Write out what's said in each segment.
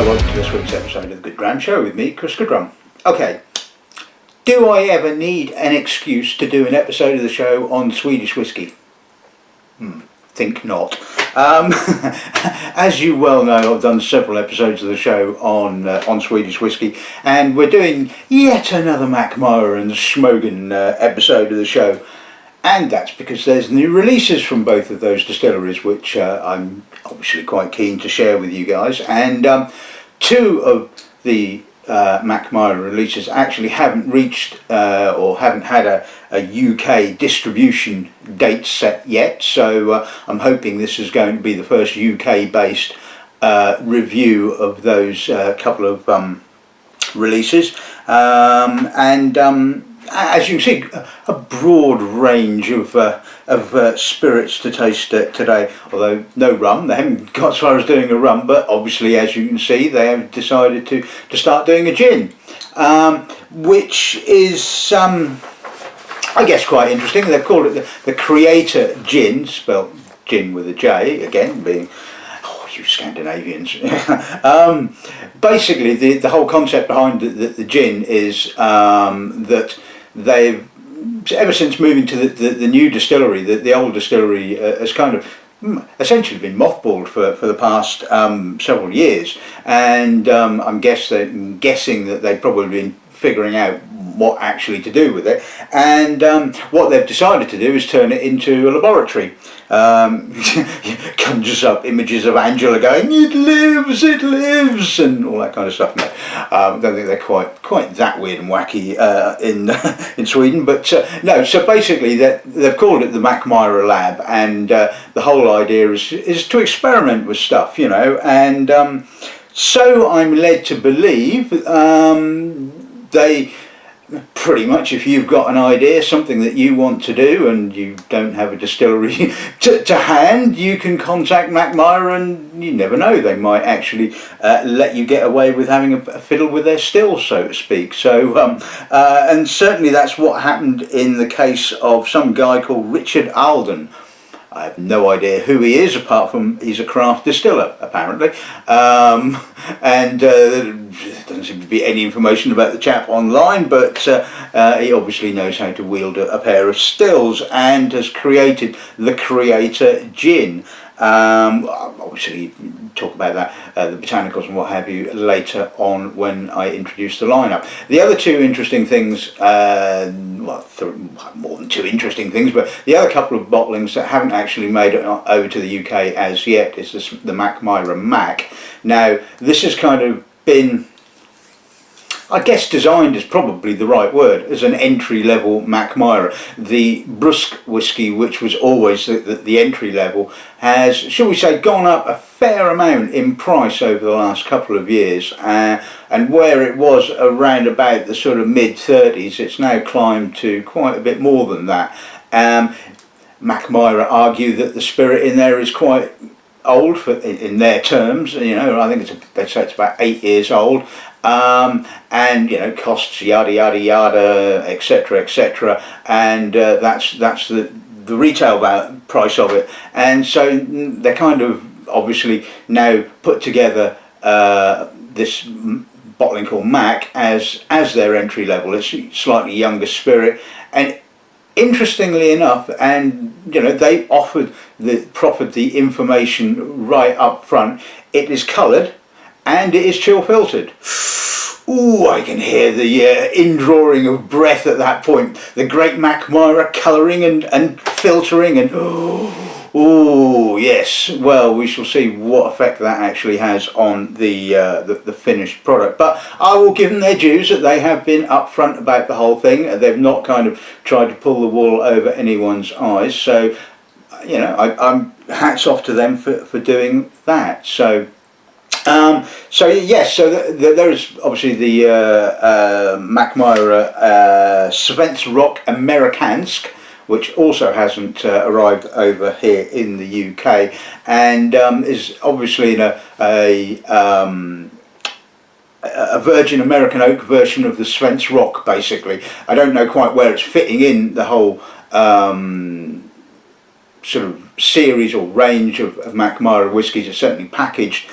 welcome to this week's episode of the Good Dram Show with me, Chris Goodrum. Okay, do I ever need an excuse to do an episode of the show on Swedish whiskey? Think not. As you well know, I've done several episodes of the show on Swedish whiskey, and we're doing yet another Mackmyra and Smogen episode of the show. And that's because there's new releases from both of those distilleries, which I'm obviously quite keen to share with you guys. And two of the Mackmyra releases actually haven't reached or haven't had a UK distribution date set yet. So I'm hoping this is going to be the first UK-based review of those couple of releases. As you can see, a broad range of spirits to taste today, although no rum. They haven't got as far as doing a rum, but obviously, as you can see, they have decided to start doing a gin, which is, I guess, quite interesting. They've called it the Kreator Jin, spelled gin with a J, again, being... you Scandinavians. Basically, the whole concept behind the gin is that they've, ever since moving to the new distillery, the old distillery has kind of essentially been mothballed for the past several years, and I'm guessing that they've probably been figuring out what actually to do with it, and what they've decided to do is turn it into a laboratory. Conjures up images of Angela going, it lives, and all that kind of stuff. No, I don't think they're quite that weird and wacky in Sweden, but no. So basically, they've called it the Mackmyra Lab, and the whole idea is to experiment with stuff, you know, and so I'm led to believe they. Pretty much, if you've got an idea, something that you want to do, and you don't have a distillery to hand, you can contact Mackmyra, and you never know, they might actually let you get away with having a fiddle with their stills, so to speak. So, and certainly that's what happened in the case of some guy called Richard Alden. I have no idea who he is, apart from he's a craft distiller, apparently. And there doesn't seem to be any information about the chap online, but he obviously knows how to wield a pair of stills and has created the Kreator Jin. Obviously, talk about that, the botanicals and what have you, later on when I introduce the lineup. The other two interesting things, well, more than two interesting things, but the other couple of bottlings that haven't actually made it over to the UK as yet is the Mackmyra Mack. Now, this has kind of been, I guess designed is probably the right word, as an entry-level Mackmyra. The Brusque whiskey, which was always the entry level, has, shall we say, gone up a fair amount in price over the last couple of years, and where it was around about the sort of mid-30s, it's now climbed to quite a bit more than that. Mackmyra argue that the spirit in there is quite old in their terms, you know. I think they say it's about 8 years old, and you know, costs yada yada yada, etc., and that's the retail price of it. And so they kind of obviously now put together this bottling called Mack as their entry level. It's a slightly younger spirit, and interestingly enough, and you know, they proffered the information right up front. It is coloured and it is chill filtered. Ooh, I can hear the indrawing of breath at that point. The great Mackmyra colouring and filtering, and oh yes. Well, we shall see what effect that actually has on the finished product. But I will give them their dues that they have been upfront about the whole thing. They've not kind of tried to pull the wool over anyone's eyes. So, you know, I'm hats off to them for doing that. So. So yes, so there is obviously the Mackmyra Svensk Rök American Oak, which also hasn't arrived over here in the UK, and is obviously in a virgin American oak version of the Svensk Rök, basically. I don't know quite where it's fitting in the whole sort of series or range of Mackmyra whiskies. It's certainly packaged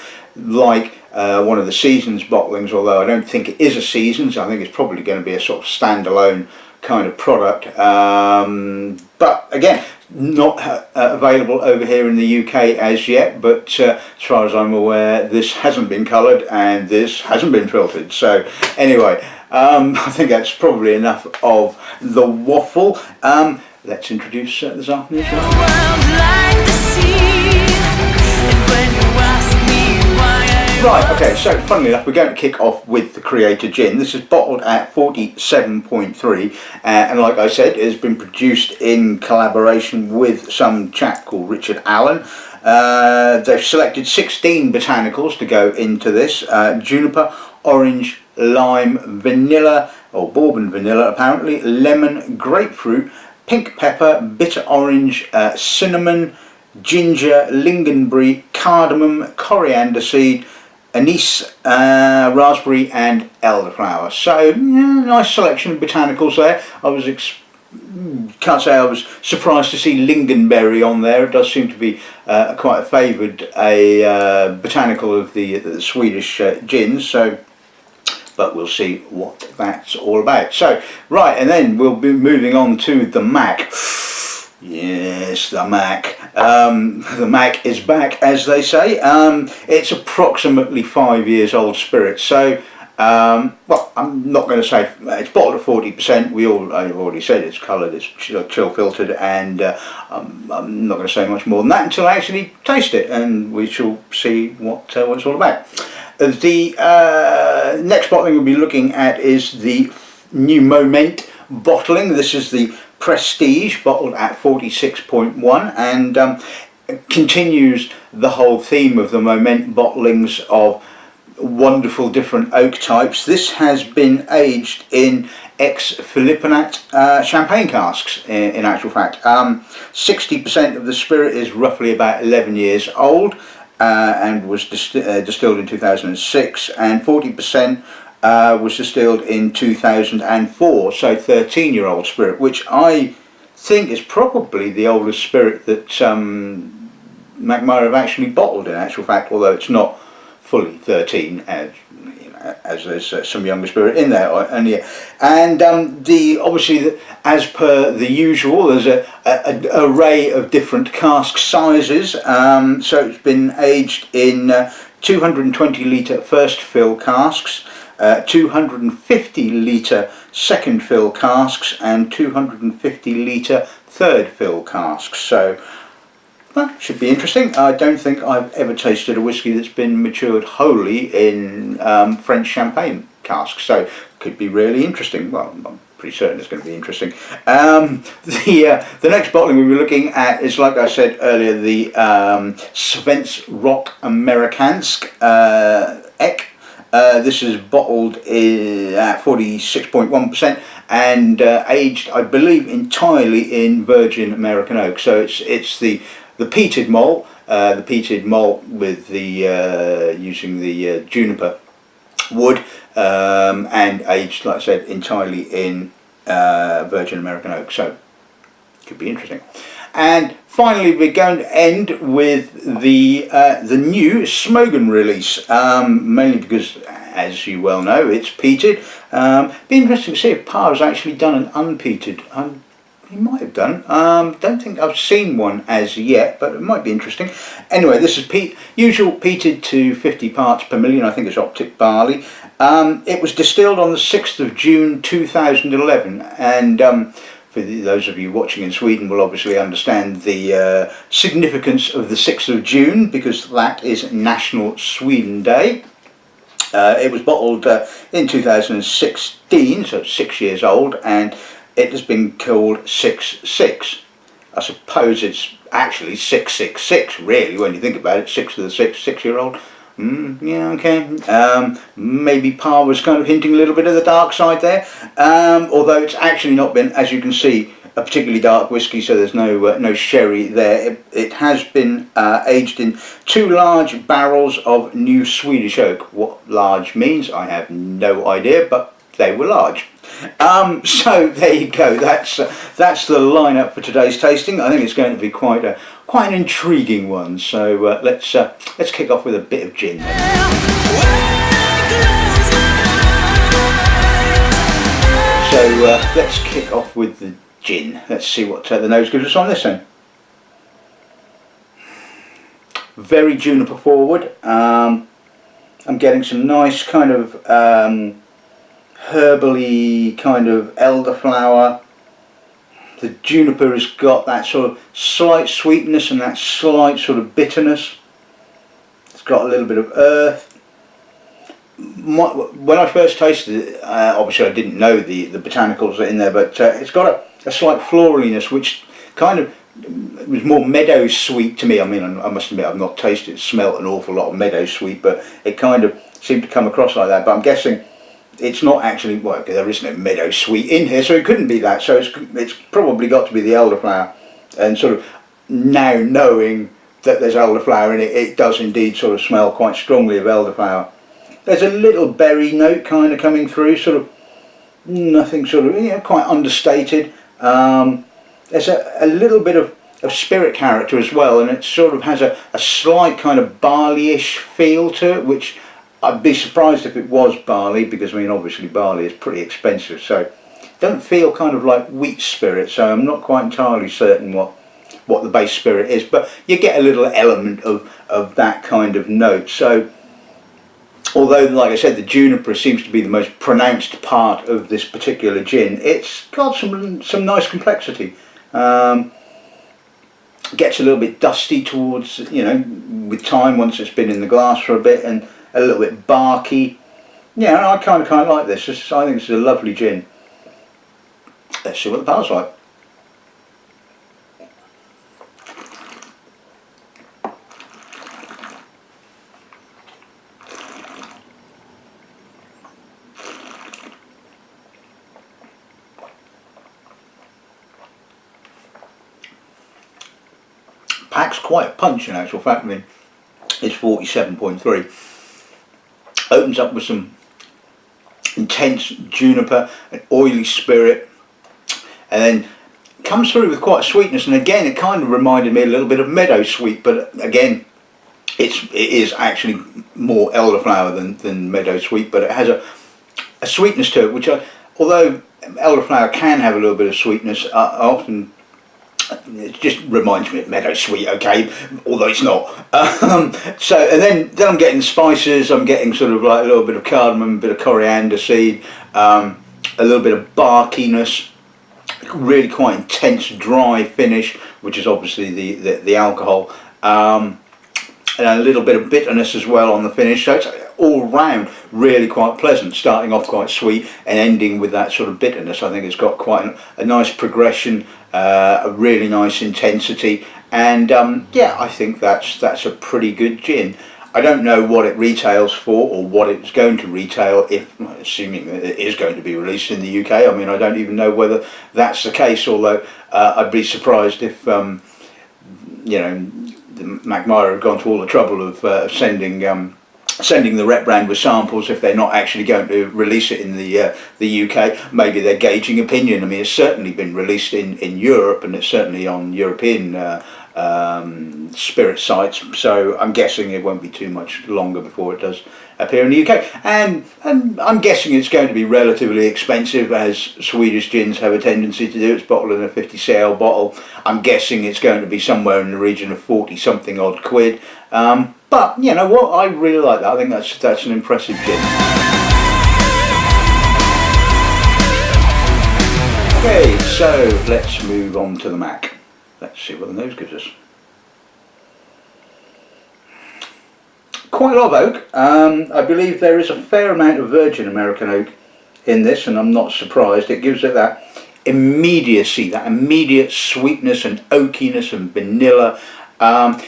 like one of the Seasons bottlings, although I don't think it is a Seasons. I think it's probably going to be a sort of standalone kind of product. But again, not available over here in the UK as yet, but as far as I'm aware, this hasn't been coloured and this hasn't been filtered. So anyway, I think that's probably enough of the waffle. Let's introduce this afternoon's Right, okay, so funnily enough, we're going to kick off with the Kreator Jin. This is bottled at 47.3, and like I said, it has been produced in collaboration with some chap called Richard Allen. They've selected 16 botanicals to go into this: juniper, orange, lime, vanilla, or bourbon vanilla apparently, lemon, grapefruit, pink pepper, bitter orange, cinnamon, ginger, lingonberry, cardamom, coriander seed, anise, raspberry and elderflower. So yeah, nice selection of botanicals there. Can't say I was surprised to see lingonberry on there. It does seem to be quite a favoured botanical of the Swedish gins. So, but we'll see what that's all about. So right, and then we'll be moving on to the Mack. Yes, the Mack. The Mack is back, as they say. It's approximately 5 years old spirit. So, well, I'm not going to say it's bottled at 40%. I've already said it's coloured, it's chill filtered, and I'm not going to say much more than that until I actually taste it, and we shall see what it's all about. The next bottling we'll be looking at is the new Moment bottling. This is the Prestige, bottled at 46.1, and continues the whole theme of the Moment bottlings of wonderful different oak types. This has been aged in ex-Philippinat champagne casks, in actual fact. 60% of the spirit is roughly about 11 years old, and was distilled in 2006, and 40% was distilled in 2004, so 13-year-old spirit, which I think is probably the oldest spirit that Mackmyra have actually bottled in actual fact, although it's not fully 13, as you know, as there's some younger spirit in there. And obviously, as per the usual, there's an array of different cask sizes. So it's been aged in 220 litre first fill casks, 250 litre second fill casks, and 250 litre third fill casks. So well, should be interesting. I don't think I've ever tasted a whisky that's been matured wholly in French champagne casks, so could be really interesting. Well, I'm pretty certain it's going to be interesting. The next bottling we'll be looking at is, like I said earlier, the Svensk Rök American Oak. This is bottled at 46.1% and aged, I believe, entirely in virgin American oak. So it's the peated malt, with the using the juniper wood, and aged, like I said, entirely in virgin American oak. So could be interesting. And finally, we're going to end with the new Smogen release, mainly because, as you well know, it's peated. Be interesting to see if Par has actually done an unpeated. He might have done. Don't think I've seen one as yet, but it might be interesting. Anyway, this is usual peated to 50 parts per million. I think it's optic barley. It was distilled on the 6th of June 2011, and for those of you watching in Sweden will obviously understand the significance of the 6th of June, because that is National Sweden Day. It was bottled in 2016, so it's 6 years old, and it has been called 6-6. I suppose it's actually 666, really, when you think about it. 6 to the 6-year-old. Yeah, okay. Maybe Par was kind of hinting a little bit of the dark side there, although it's actually not been, as you can see, a particularly dark whisky, so there's no sherry there. It has been aged in 2 large barrels of new Swedish oak. What large means, I have no idea, but they were large. So there you go. That's the lineup for today's tasting. I think it's going to be quite an intriguing one. So let's kick off with a bit of gin. So let's kick off with the gin. Let's see what the nose gives us on this one. Very juniper forward. I'm getting some nice kind of herbally kind of elderflower. The juniper has got that sort of slight sweetness and that slight sort of bitterness. It's got a little bit of earth. When I first tasted it, obviously I didn't know the botanicals that are in there, but it's got a slight floraliness, which kind of was more meadow sweet to me. I mean, I must admit I've not tasted, smelt an awful lot of meadow sweet, but it kind of seemed to come across like that. But I'm guessing it's not actually, well, there is no meadow sweet in here, so it couldn't be that. So it's probably got to be the elderflower. And sort of now knowing that there's elderflower in it, it does indeed sort of smell quite strongly of elderflower. There's a little berry note kind of coming through, sort of nothing sort of, you know, quite understated. There's a little bit of spirit character as well, and it sort of has a slight kind of barley-ish feel to it, which I'd be surprised if it was barley, because I mean obviously barley is pretty expensive, so it doesn't feel kind of like wheat spirit, so I'm not quite entirely certain what the base spirit is, but you get a little element of that kind of note. So although, like I said, the juniper seems to be the most pronounced part of this particular gin, it's got some nice complexity. Gets a little bit dusty towards, you know, with time once it's been in the glass for a bit, and a little bit barky. Yeah, I kind of like this. I think it's a lovely gin. Let's see what the palate's like. Packs quite a punch in actual fact. I mean, it's 47.3. Opens up with some intense juniper, an oily spirit, and then comes through with quite a sweetness. And again, it kind of reminded me a little bit of meadow sweet, but again, it is actually more elderflower than meadow sweet, but it has a sweetness to it, which although elderflower can have a little bit of sweetness, I often, it just reminds me of meadow sweet, okay, although it's not. So, and then I'm getting spices. I'm getting sort of like a little bit of cardamom, a bit of coriander seed, a little bit of barkiness, really quite intense dry finish, which is obviously the alcohol, and a little bit of bitterness as well on the finish. So it's all round really quite pleasant, starting off quite sweet and ending with that sort of bitterness. I think it's got quite a nice progression, a really nice intensity, and yeah, I think that's a pretty good gin. I don't know what it retails for or what it's going to retail, if assuming that it is going to be released in the UK. I mean, I don't even know whether that's the case, although I'd be surprised if you know, the Mackmyra have gone to all the trouble of sending the rep brand with samples if they're not actually going to release it in the UK. Maybe they're gauging opinion. I mean, it's certainly been released in Europe, and it's certainly on European spirit sites, so I'm guessing it won't be too much longer before it does appear in the UK. And I'm guessing it's going to be relatively expensive, as Swedish gins have a tendency to do. It's bottled in a 50cl bottle. I'm guessing it's going to be somewhere in the region of 40 something odd quid. But you know what, I really like that. I think that's an impressive gin. Okay, so let's move on to the Mack. Let's see what the nose gives us. Quite a lot of oak. I believe there is a fair amount of virgin American oak in this, and I'm not surprised. It gives it that immediacy, that immediate sweetness and oakiness and vanilla.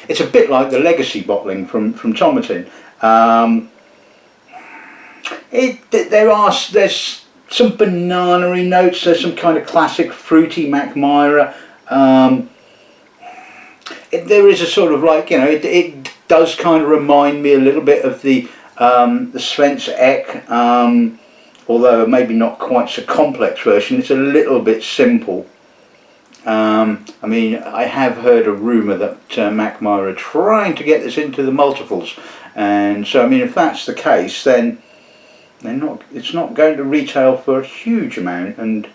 It's a bit like the legacy bottling from Tomatin. There's some banana-y notes. There's some kind of classic fruity Mackmyra. There is a sort of like, you know, it does kind of remind me a little bit of the Svensk Rök, although maybe not quite so complex version, it's a little bit simple. I mean, I have heard a rumour that Mackmyra are trying to get this into the multiples, and so I mean, if that's the case, then it's not going to retail for a huge amount. And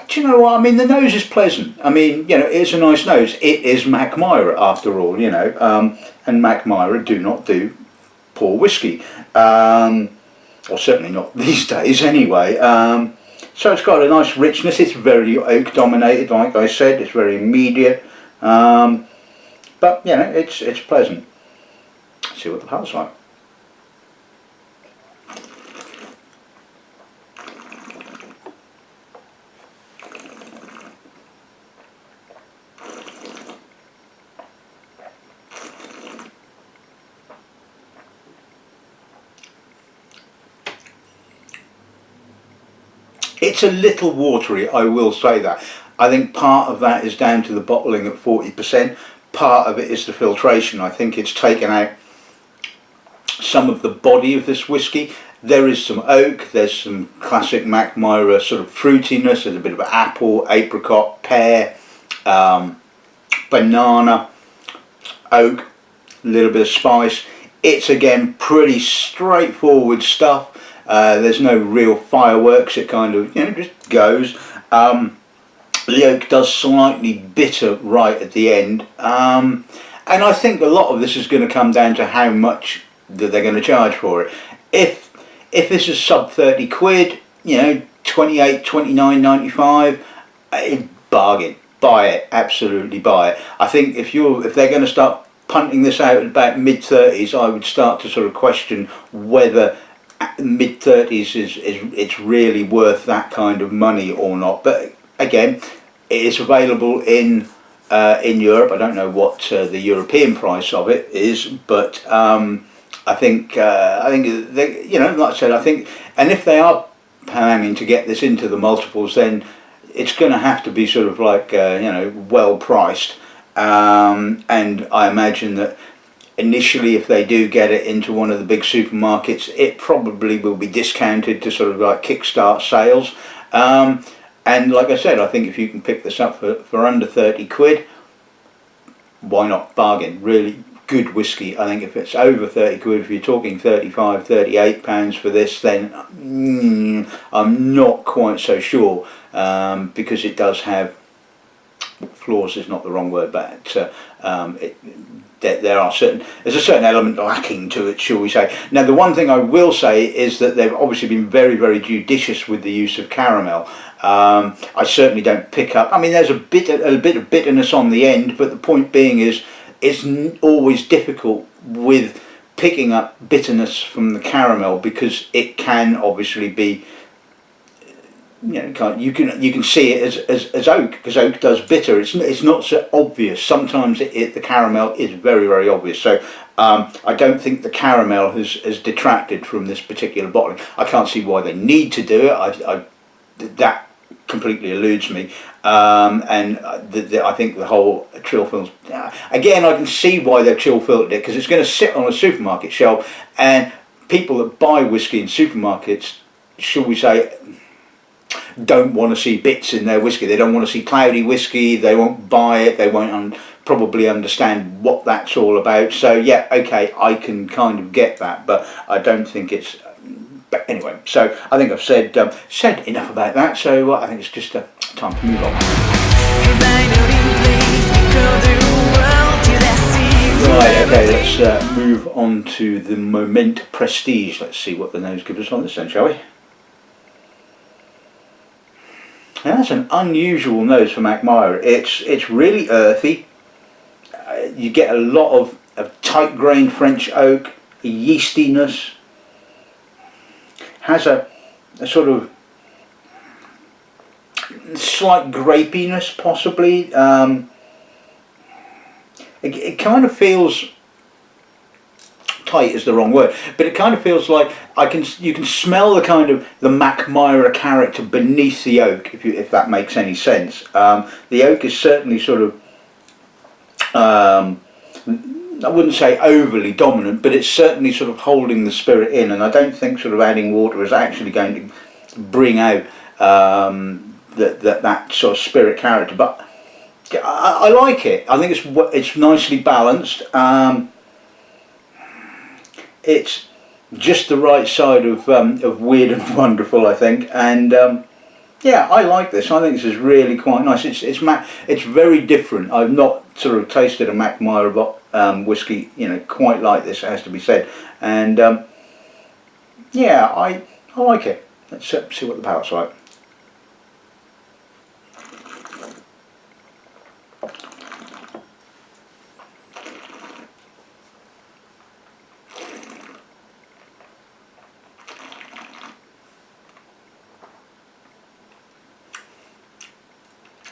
do you know what? I mean, the nose is pleasant. I mean, you know, it's a nice nose. It is Mackmyra after all, you know, and Mackmyra do not do poor whiskey, or certainly not these days anyway. So it's got a nice richness. It's very oak dominated, like I said. It's very immediate, but you know, it's pleasant. Let's see what the palate's like. It's a little watery, I will say that. I think part of that is down to the bottling at 40%. Part of it is the filtration. I think it's taken out some of the body of this whiskey. There is some oak, there's some classic Mackmyra sort of fruitiness, there's a bit of apple, apricot, pear, banana, oak, a little bit of spice. It's again pretty straightforward stuff. There's no real fireworks, it kind of, you know, just goes. The oak does slightly bitter right at the end, and I think a lot of this is going to come down to how much that they're going to charge for it. If this is sub 30 quid, you know, 28, 29.95, bargain. Buy it, absolutely buy it. I think if they're going to start punting this out at about mid-30s, I would start to sort of question whether mid-30s it's really worth that kind of money or not. But again, it is available in Europe. I don't know what the European price of it is, but I think they, you know, like I said, I think, and if they are planning to get this into the multiples, then it's going to have to be sort of like you know, well priced, and I imagine that initially, if they do get it into one of the big supermarkets, it probably will be discounted to sort of like kickstart sales. And like I said, I think if you can pick this up for under 30 quid, why not? Bargain. Really good whiskey. I think if it's over 30 quid, if you're talking 35, 38 pounds for this, then I'm not quite so sure, because it does have flaws, is not the wrong word, but there's a certain element lacking to it, shall we say. Now, the one thing I will say is that they've obviously been very, very judicious with the use of caramel. I certainly don't pick up, I mean, there's a bit of bitterness on the end, but the point being is it's always difficult with picking up bitterness from the caramel, because it can obviously be, you know, you can see it as oak, because oak does bitter. It's not so obvious. Sometimes the caramel is very, very obvious. So I don't think the caramel has detracted from this particular bottling. I can't see why they need to do it. That completely eludes me. And I think the whole chill film, again, I can see why they've chill filtered it, because it's going to sit on a supermarket shelf, and people that buy whiskey in supermarkets, shall we say, don't want to see bits in their whiskey. They don't want to see cloudy whiskey. They won't buy it. They won't probably understand what that's all about. So yeah, okay, I can kind of get that, but I don't think it's. But anyway, so I think I've said enough about that. So I think it's just time to move on. Right, okay, let's move on to the Moment Prestige. Let's see what the nose gives us on this then, shall we? Now, that's an unusual nose for Mackmyra. It's really earthy. You get a lot of tight grained French oak, a yeastiness. Has a sort of slight grapiness, possibly. It kind of feels, tight is the wrong word, but it kind of feels like you can smell the kind of the Mackmyra character beneath the oak, if that makes any sense. The oak is certainly sort of I wouldn't say overly dominant, but it's certainly sort of holding the spirit in, and I don't think sort of adding water is actually going to bring out that sort of spirit character. But I like it. I think it's nicely balanced. It's just the right side of weird and wonderful, I think, and yeah, I like this. I think this is really quite nice. It's very different. I've not sort of tasted a Mackmyra whiskey, you know, quite like this. It has to be said, and yeah, I like it. Let's see what the palate's like.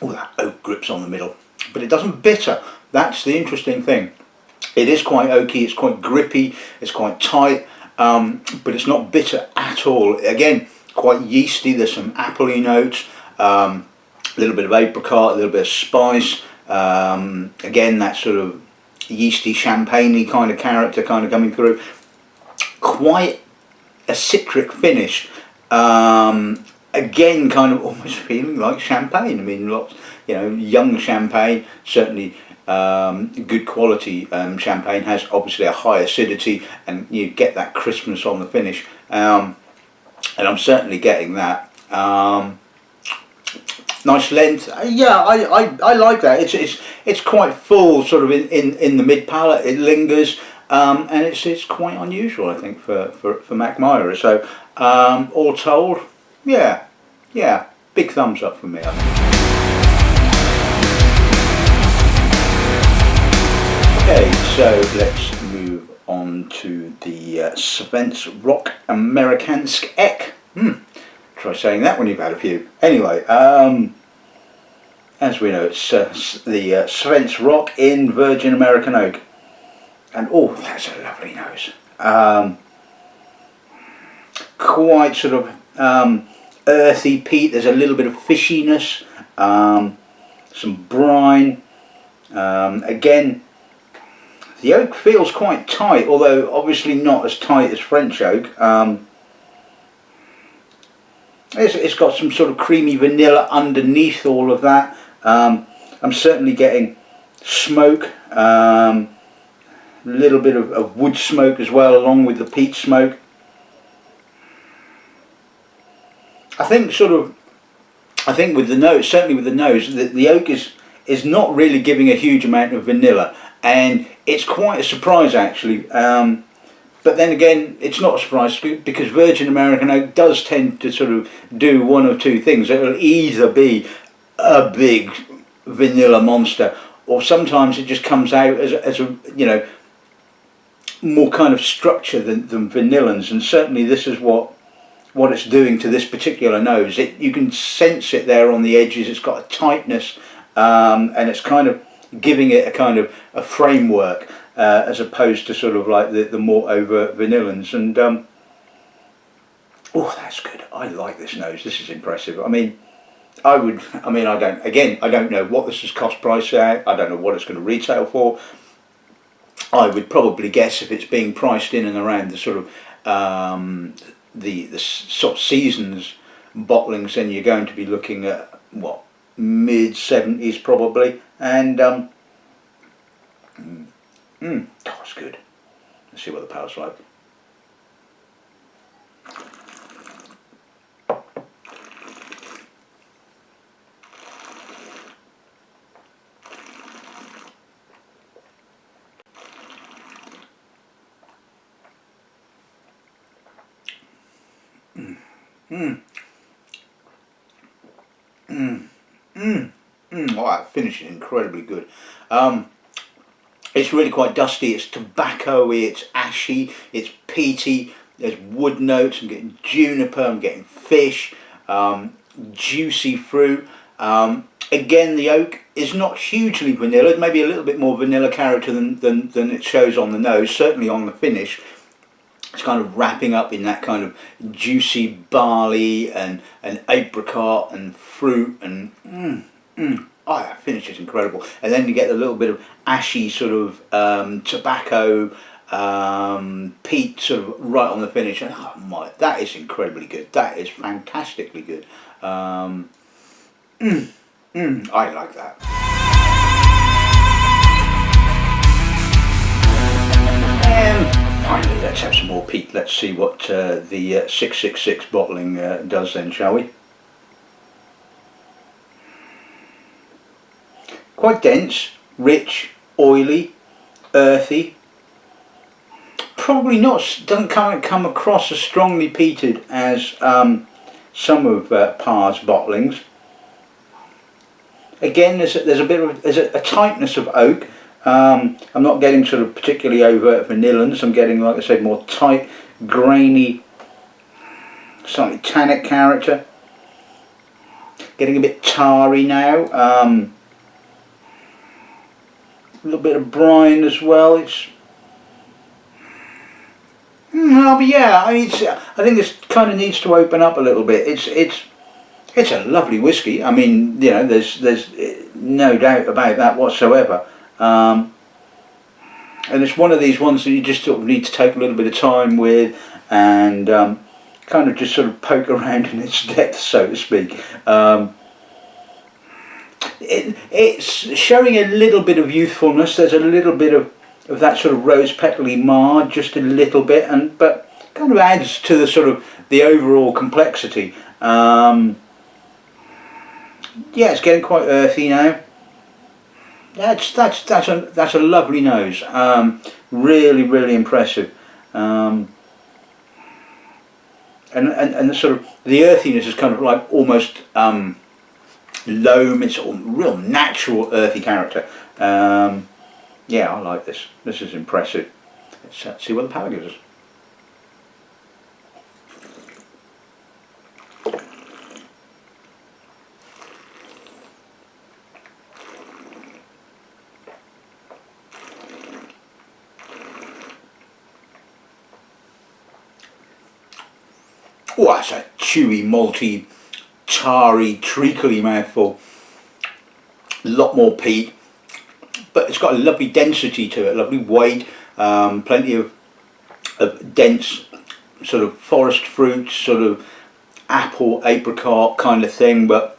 Oh, that oak grips on the middle, but it doesn't bitter. That's the interesting thing. It is quite oaky, it's quite grippy, it's quite tight, but it's not bitter at all. Again, quite yeasty. There's some appley notes, a little bit of apricot, a little bit of spice. Again, that sort of yeasty, champagne-y kind of character kind of coming through. Quite a citric finish. Again, kind of almost feeling like champagne. I mean, lots, you know, young champagne, certainly good quality champagne has obviously a high acidity, and you get that crispness on the finish. And I'm certainly getting that. Nice length. Yeah, I like that. It's quite full, sort of in the mid palate. It lingers, and it's quite unusual, I think, for Mackmyra. So all told, yeah, big thumbs up from me, I think. Okay, so let's move on to the Svensk Rök American Oak. Try saying that when you've had a few. Anyway, as we know, it's the Svensk Rök in Virgin American Oak. And oh, that's a lovely nose. Quite sort of earthy peat. There's a little bit of fishiness, some brine. Again, the oak feels quite tight, although obviously not as tight as French oak. It's got some sort of creamy vanilla underneath all of that. I'm certainly getting smoke, a little bit of wood smoke as well, along with the peat smoke. I think with the nose, certainly with the nose, the oak is not really giving a huge amount of vanilla, and it's quite a surprise actually. But then again, it's not a surprise because Virgin American Oak does tend to sort of do one or two things. It'll either be a big vanilla monster, or sometimes it just comes out as a you know, more kind of structure than vanillins, and certainly this is what it's doing to this particular nose. You can sense it there on the edges. It's got a tightness, and it's kind of giving it a kind of a framework, as opposed to sort of like the more overt vanillins. And oh, that's good. I like this nose. This is impressive. I mean, I don't know what this is cost price at. I don't know what it's going to retail for. I would probably guess if it's being priced in and around the sort of the sort of seasons bottlings, then you're going to be looking at what, mid-70s probably. And that's good. Let's see what the palate's like. Oh, that finish is incredibly good. It's really quite dusty, it's tobacco-y, it's ashy, it's peaty, there's wood notes, I'm getting juniper, I'm getting fish, juicy fruit. Again, the oak is not hugely vanilla, maybe a little bit more vanilla character than it shows on the nose, certainly on the finish. It's kind of wrapping up in that kind of juicy barley and apricot and fruit and oh, that finish is incredible. And then you get a little bit of ashy sort of tobacco, peat sort of right on the finish. And oh my, that is incredibly good. That is fantastically good. I like that. And finally, let's have some more peat. Let's see what the 666 bottling does then, shall we? Quite dense, rich, oily, earthy. Probably not, doesn't come across as strongly peated as some of Parr's bottlings. Again, there's a tightness of oak. I'm not getting sort of particularly overt vanillins. I'm getting, like I said, more tight, grainy, slightly tannic character. Getting a bit tarry now. A little bit of brine as well. It's but yeah, I mean, I think this kind of needs to open up a little bit. It's a lovely whiskey. I mean, you know, there's no doubt about that whatsoever. And it's one of these ones that you just sort of need to take a little bit of time with, and kind of just sort of poke around in its depth, so to speak. It's showing a little bit of youthfulness. There's a little bit of that sort of rose petally marred, just a little bit, but kind of adds to the sort of the overall complexity. Yeah, it's getting quite earthy now. That's a lovely nose. Really impressive. And the sort of the earthiness is kind of like almost loam. It's a real natural earthy character. Yeah, I like this. This is impressive. Let's see what the palate gives us. Oh, that's a chewy, malty, tarry, treacly mouthful. A lot more peat, but it's got a lovely density to it, lovely weight, plenty of dense sort of forest fruits, sort of apple, apricot kind of thing, but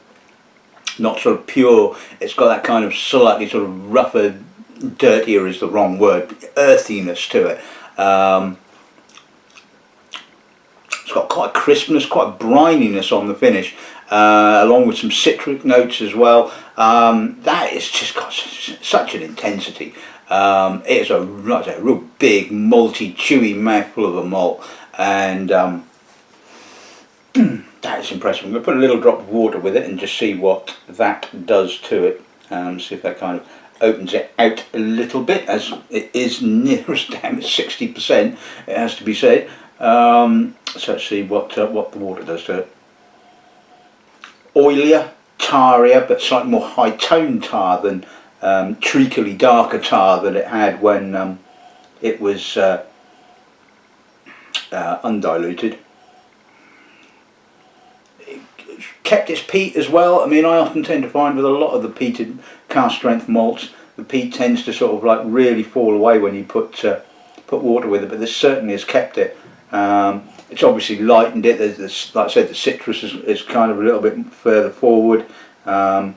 not sort of pure. It's got that kind of slightly sort of rougher, dirtier is the wrong word, earthiness to it. It's got quite a crispness, quite a brininess on the finish, along with some citric notes as well. That is just got such an intensity. It's a real big, malty, chewy mouthful of a malt, and that is impressive. I'm going to put a little drop of water with it and just see what that does to it. See if that kind of opens it out a little bit, as it is nearest down at 60%, it has to be said. So let's see what the water does to it. Oilier, tarier, but slightly more high-toned tar than treacly darker tar that it had when it was undiluted. It kept its peat as well. I mean, I often tend to find with a lot of the peated cask strength malts, the peat tends to sort of like really fall away when you put water with it, but this certainly has kept it. It's obviously lightened it. There's, like I said, the citrus is kind of a little bit further forward, as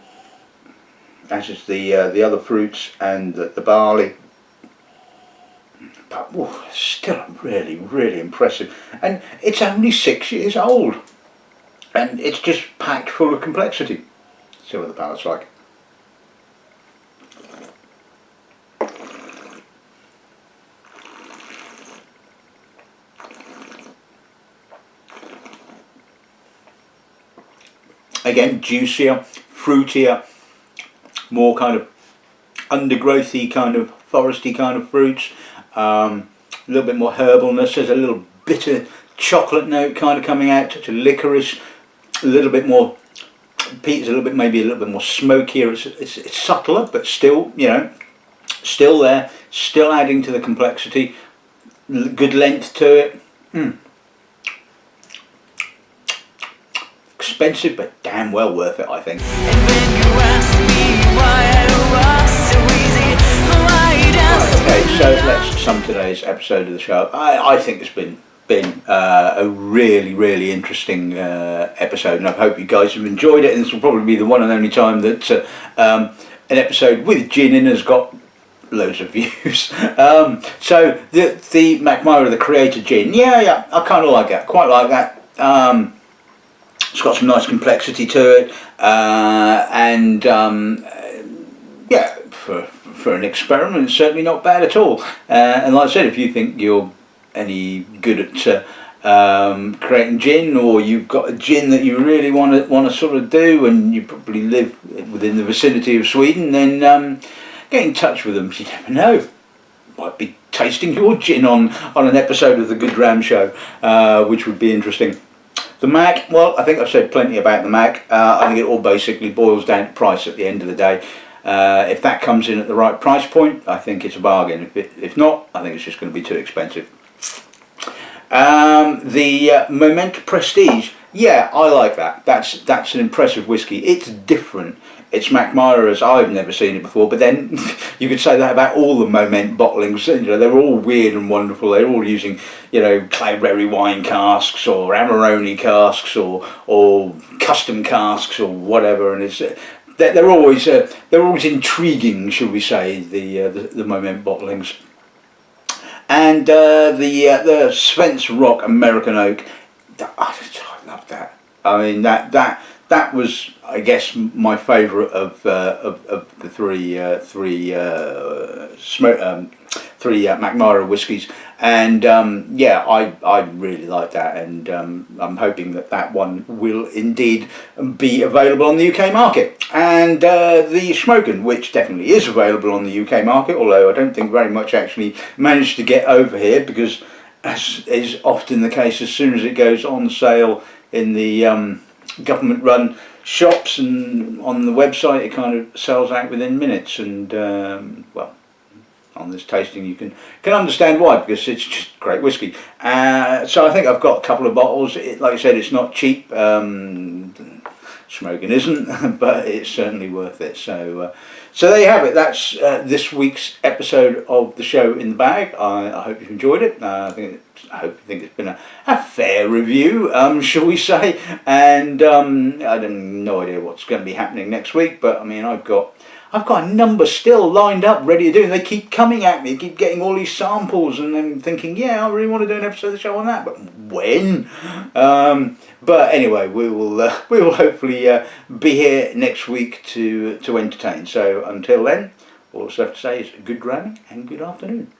is the other fruits and the barley. But still really impressive. And it's only 6 years old, and it's just packed full of complexity. See what the palate's like. Again, juicier, fruitier, more kind of undergrowthy, kind of foresty kind of fruits. A little bit more herbalness. There's a little bitter chocolate note kind of coming out, touch of licorice. A little bit more peat is a little bit, maybe a little bit more smokier. It's subtler, but still, you know, still there, still adding to the complexity. Good length to it. Expensive, but damn well worth it, I think. And when you ask me today's episode of the show. I think it's been a really interesting episode, and I hope you guys have enjoyed it. And this will probably be the one and only time that an episode with gin in has got loads of views. So the Mackmyra the Kreator Jin, yeah, I kind of like that, quite like that. It's got some nice complexity to it, and yeah, for an experiment, it's certainly not bad at all. And like I said, if you think you're any good at creating gin, or you've got a gin that you really want to sort of do, and you probably live within the vicinity of Sweden, then get in touch with them. You never know, might be tasting your gin on an episode of the Good Dram show, which would be interesting. The Mack, well, I think I've said plenty about the Mack. I think it all basically boils down to price at the end of the day. If that comes in at the right price point, I think it's a bargain. If not, I think it's just going to be too expensive. The Moment Prestige, yeah, I like that. That's an impressive whiskey. It's different. It's Mackmyra as I've never seen it before, but then you could say that about all the Moment bottlings. You know, they're all weird and wonderful. They're all using, you know, cloudberry wine casks or Amarone casks or custom casks or whatever, and it's they're always intriguing, shall we say, the Moment bottlings. And the Svensk Rök American Oak, I love that. I mean that was, I guess, my favourite of the three Mackmyra whiskies, and yeah, I really like that, and I'm hoping that one will indeed be available on the UK market. And the Smogen, which definitely is available on the UK market, although I don't think very much actually managed to get over here, because, as is often the case, as soon as it goes on sale in the government-run shops and on the website, it kind of sells out within minutes. And well, on this tasting you can understand why, because it's just great whiskey. So I think I've got a couple of bottles. Like I said, it's not cheap. Smogen isn't, but it's certainly worth it. So so there you have it. That's this week's episode of the show in the bag. I hope you've enjoyed it. I hope you think it's been a fair review, shall we say. And I have no idea what's going to be happening next week, but I mean, I've got a number still lined up, ready to do, and they keep coming at me, keep getting all these samples, and I'm thinking, yeah, I really want to do an episode of the show on that, but when? But anyway, we will hopefully be here next week to entertain. So until then, all that's left to say is good dramming and good afternoon.